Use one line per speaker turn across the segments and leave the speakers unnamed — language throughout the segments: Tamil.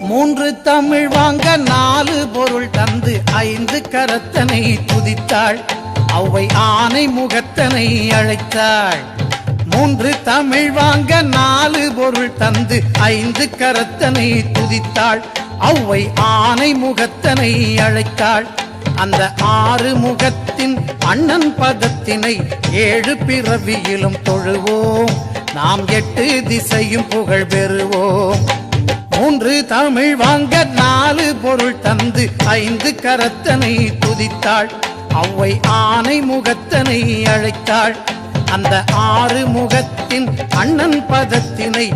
மூன்று தமிழ் வாங்க நாலு பொருள் தந்து ஐந்து கரத்தனை துதித்தாள். அவ்வை ஆனை முகத்தனை அழைத்தாள். மூன்று தமிழ் வாங்க நாலு பொருள் தந்து ஐந்து கரத்தனை துதித்தாள். அவ்வை ஆனை முகத்தனை அழைத்தாள். அந்த ஆறு முகத்தின் அண்ணன் பதத்தினை ஏழு பிறவியிலும் தொழுவோம். நாம் எட்டு திசையும் புகழ் பெறுவோம். மூன்று தமிழ் வாங்க நாலு பொருள் தந்து ஐந்து கரத்தனை துதித்தாள். அவ்வை ஆனை முகத்தனை அழைத்தாள். அந்த ஆறு முகத்தின் அண்ணன் பதத்தினை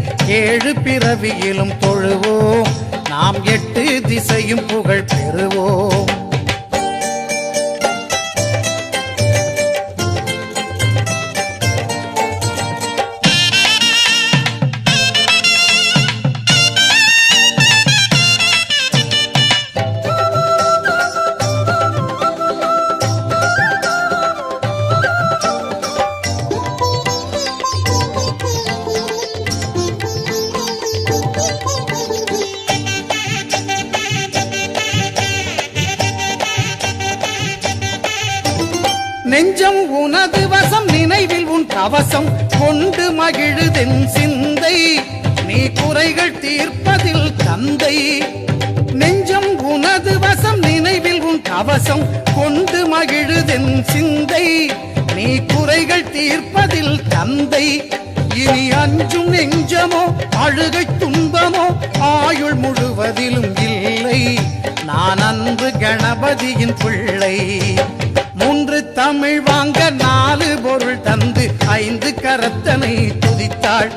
ஏழு பிறவியிலும் தொழுவோம். நாம் எட்டு திசையும் புகழ் பெறுவோம். நெஞ்சம் உனது வசம் நினைவில் உன் கவசம் கொண்டு மகிழுதென் சிந்தை. நீ குறைகள் தீர்ப்பதில் தந்தை. நெஞ்சம் உனது வசம் நினைவில் உன் கவசம் கொண்டு மகிழுதென் சிந்தை. நீ குறைகள் தீர்ப்பதில் தந்தை. இனி அஞ்சும் நெஞ்சமோ அழுகை துன்பமோ ஆயுள் முழுவதிலும் இல்லை. நான் அன்று கணபதியின் பிள்ளை. மூன்று தமிழ் வாங்க நாலு பொருள் தந்து ஐந்து கரத்தனை துதித்தாள்.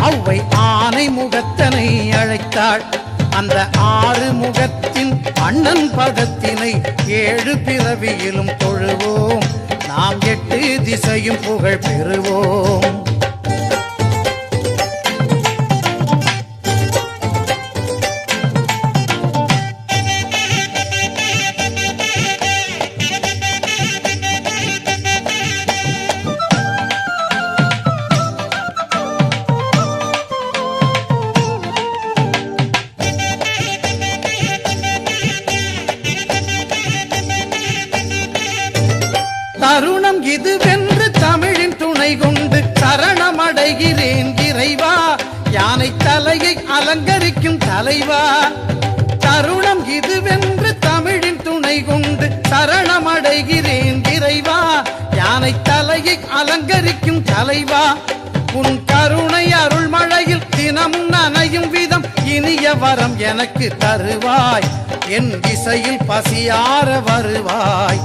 அவ்வை ஆனை முகத்தனை அழைத்தாள். அந்த ஆறு முகத்தின் அண்ணன் பதத்தினை ஏழு பிறவியிலும் தொழுவோம். நாம் எட்டு திசையும் புகழ் பெறுவோம். தருணம் இதுவென்று தமிழின் துணை கொண்டு சரணமடைகிறேன் இறைவா. யானை தலையை அலங்கரிக்கும் தலைவா. தருணம் இதுவென்று தமிழின் துணை கொண்டு சரணமடைகிறேன் இறைவா. யானை தலையை அலங்கரிக்கும் தலைவா. உன் கருணை அருள் மழையில் தினமும் நனையும் விதம் இனிய வரம் எனக்கு தருவாய். என் இசையில் பசியார வருவாய்.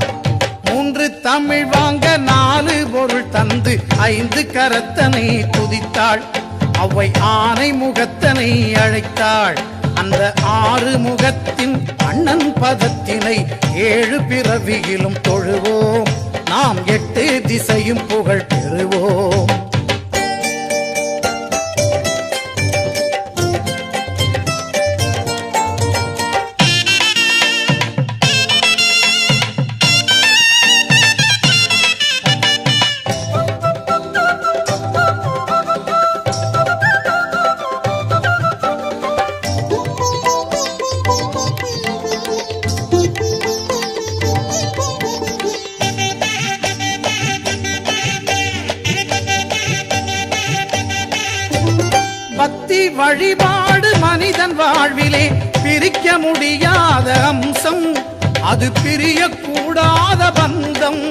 மூன்று தமிழ் வாங்க நாலு பொருள் தந்து ஐந்து கரத்தனை துதித்தாள். அவ்வை ஆனை முகத்தனை அழைத்தாள். அந்த ஆறு முகத்தின் அண்ணன் பதத்தினை ஏழு பிறவியிலும் தொழுவோம். நாம் எட்டு திசையும் புகழ் பெறுவோம். பக்தி வழிபாடு மனிதன் வாழ்விலே பிரிக்க முடியாத அம்சம். அது பிரியக்கூடாத பந்தம்.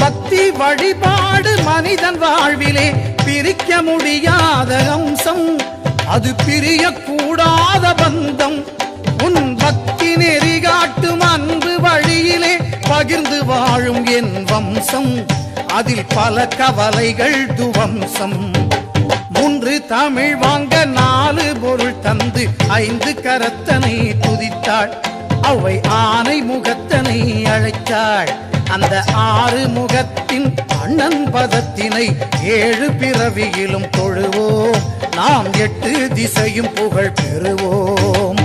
பக்தி வழிபாடு மனிதன் வாழ்விலே பிரிக்க முடியாத அம்சம். அது பிரியக்கூடாத பந்தம். உன் பக்தி நெறி காட்டும் அன்பு வழியிலே பகிர்ந்து வாழும் என் வம்சம். அதில் பல கவலைகள் துவம்சம். மூன்று தமிழ் வாங்க நாலு பொருள் தந்து ஐந்து கரத்தனை துதித்தாள். அவ்வை ஆனை முகத்தனை அழைத்தாள். அந்த ஆறு முகத்தின் அண்ணன் பதத்தினை ஏழு பிறவியிலும் தொழுவோம். நாம் எட்டு திசையும் புகழ் பெறுவோம்.